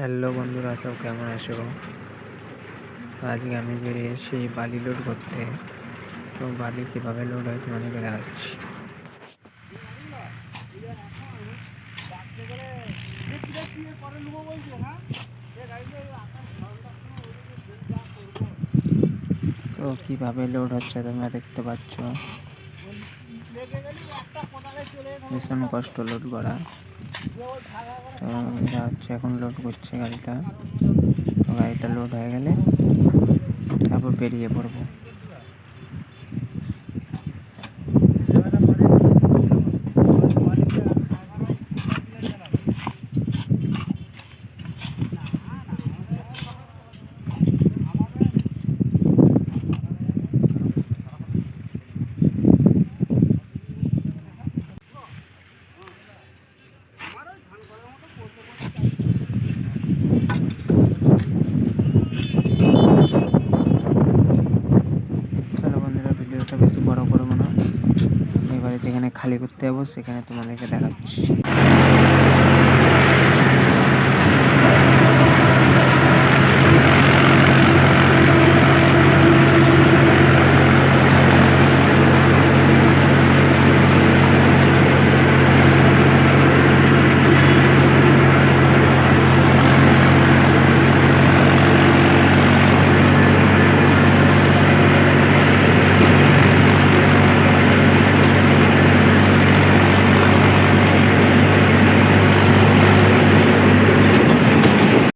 Hello বন্ধুরা, সব কেমন আছো? আজকে আমি বেরিয়েছি বালি লোড করতে। তো বালি কীভাবে লোড হয় তোমাদেরকে দেখাচ্ছি। তো কীভাবে লোড হচ্ছে তোমরা দেখতে পাচ্ছ। ভীষণ কষ্ট লোড করা। তো এটা হচ্ছে এখন লোড করছে গাড়িটা। তো গাড়িটা লোড হয়ে গেলে তারপর বেরিয়ে পড়বো। চলো বন্ধুরা, ভিডিওটা বেশি বড় করবো না। এবারে যেখানে খালি করতে যাবো সেখানে তোমাদেরকে দেখাচ্ছি।